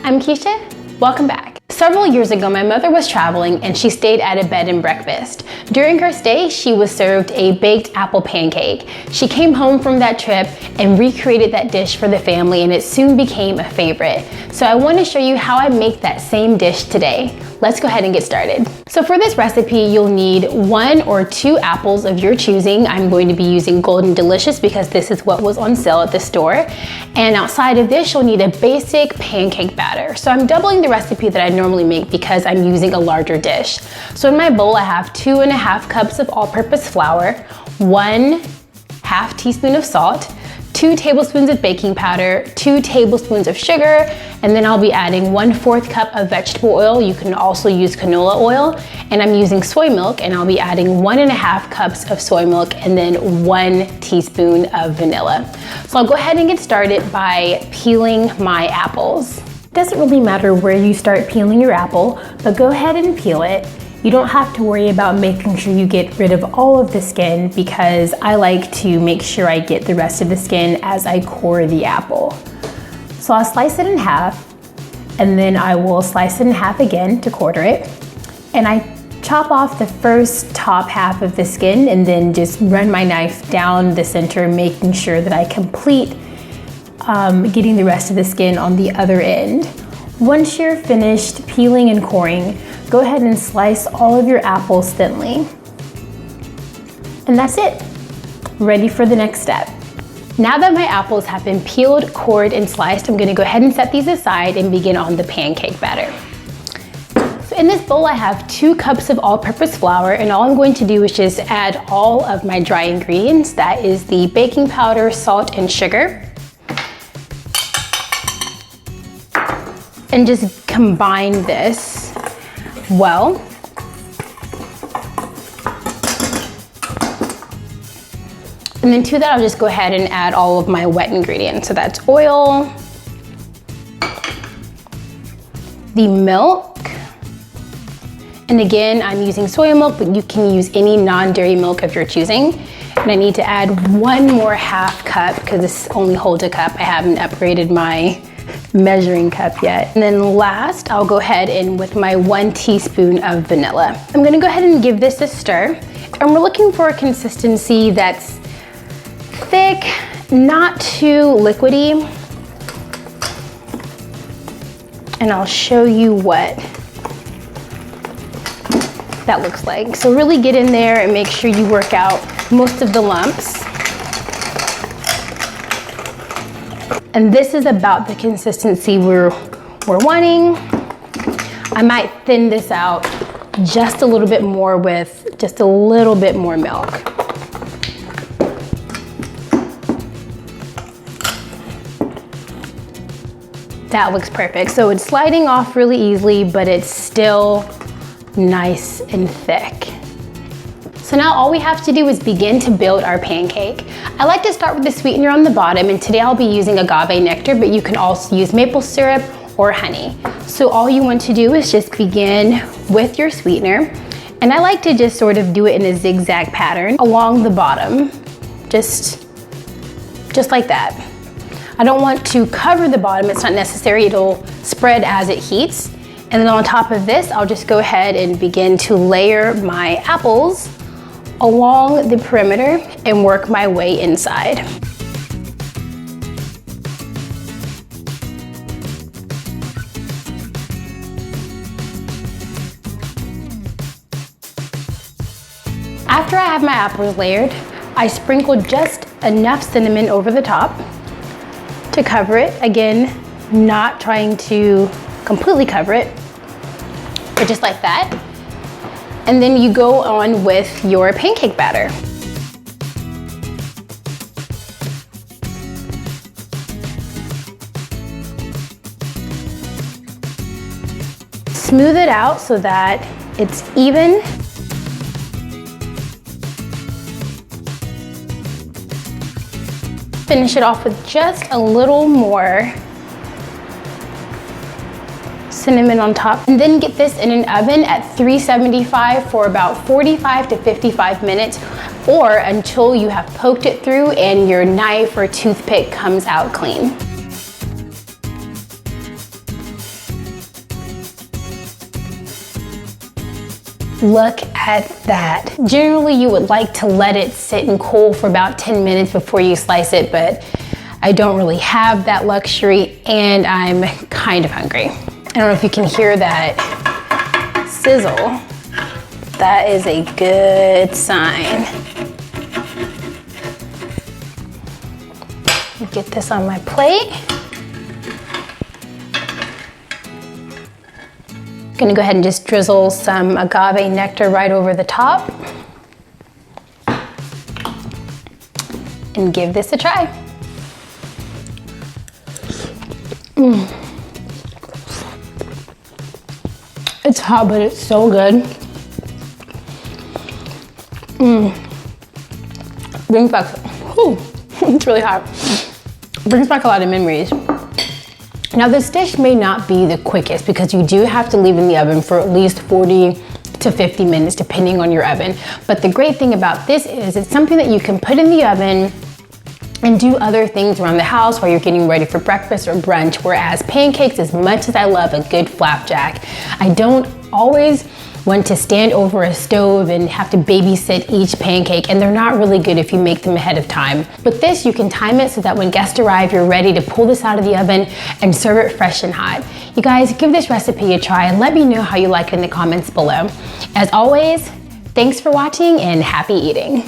I'm Keisha. Welcome back. Several years ago, my mother was traveling and she stayed at a bed and breakfast. During her stay, she was served a baked apple pancake. She came home from that trip and recreated that dish for the family, and it soon became a favorite. So I want to show you how I make that same dish today. Let's go ahead and get started. So for this recipe, you'll need 1 or 2 apples of your choosing. I'm going to be using Golden Delicious because this is what was on sale at the store. And outside of this, you'll need a basic pancake batter. So I'm doubling the recipe that I normally make because I'm using a larger dish. So in my bowl, I have 2½ cups of all-purpose flour, 1/2 teaspoon of salt, 2 tablespoons of baking powder, 2 tablespoons of sugar, and then I'll be adding 1/4 cup of vegetable oil. You can also use canola oil, and I'm using soy milk, and I'll be adding 1½ cups of soy milk and then 1 teaspoon of vanilla. So I'll go ahead and get started by peeling my apples. It doesn't really matter where you start peeling your apple, but go ahead and peel it. You don't have to worry about making sure you get rid of all of the skin because I like to make sure I get the rest of the skin as I core the apple. So I'll slice it in half, and then I will slice it in half again to quarter it. And I chop off the first top half of the skin and then just run my knife down the center, making sure that I complete getting the rest of the skin on the other end. Once you're finished peeling and coring, go ahead and slice all of your apples thinly. And that's it. Ready for the next step. Now that my apples have been peeled, cored, and sliced, I'm gonna go ahead and set these aside and begin on the pancake batter. So in this bowl, I have 2 cups of all-purpose flour, and all I'm going to do is just add all of my dry ingredients. That is the baking powder, salt, and sugar. And just combine this well. And then to that, I'll just go ahead and add all of my wet ingredients. So that's oil, the milk, and again, I'm using soy milk, but you can use any non-dairy milk of your choosing. And I need to add 1 more ½ cup because this only holds a cup. I haven't upgraded my measuring cup yet. And then last, I'll go ahead and with my 1 teaspoon of vanilla. I'm gonna go ahead and give this a stir. And we're looking for a consistency that's thick, not too liquidy. And I'll show you what that looks like. So really get in there and make sure you work out most of the lumps. And this is about the consistency we're wanting. I might thin this out just a little bit more with just a little bit more milk. That looks perfect. So it's sliding off really easily, but it's still nice and thick. So now all we have to do is begin to build our pancake. I like to start with the sweetener on the bottom, and today I'll be using agave nectar, but you can also use maple syrup or honey. So all you want to do is just begin with your sweetener. And I like to just sort of do it in a zigzag pattern along the bottom, just like that. I don't want to cover the bottom, it's not necessary, it'll spread as it heats. And then on top of this, I'll just go ahead and begin to layer my apples along the perimeter and work my way inside. After I have my apples layered, I sprinkle just enough cinnamon over the top to cover it. Again, not trying to completely cover it, but just like that. And then you go on with your pancake batter. Smooth it out so that it's even. Finish it off with just a little more cinnamon on top, and then get this in an oven at 375 for about 45 to 55 minutes, or until you have poked it through and your knife or toothpick comes out clean. Look at that. Generally, you would like to let it sit and cool for about 10 minutes before you slice it, but I don't really have that luxury and I'm kind of hungry. I don't know if you can hear that sizzle. That is a good sign. Get this on my plate. Gonna go ahead and just drizzle some agave nectar right over the top and give this a try. It's hot, but it's so good. Brings back, it's really hot. Brings back a lot of memories. Now this dish may not be the quickest because you do have to leave in the oven for at least 40 to 50 minutes depending on your oven. But the great thing about this is it's something that you can put in the oven and do other things around the house while you're getting ready for breakfast or brunch. Whereas pancakes, as much as I love a good flapjack, I don't always want to stand over a stove and have to babysit each pancake, and they're not really good if you make them ahead of time. With this, you can time it so that when guests arrive, you're ready to pull this out of the oven and serve it fresh and hot. You guys, give this recipe a try and let me know how you like it in the comments below. As always, thanks for watching and happy eating.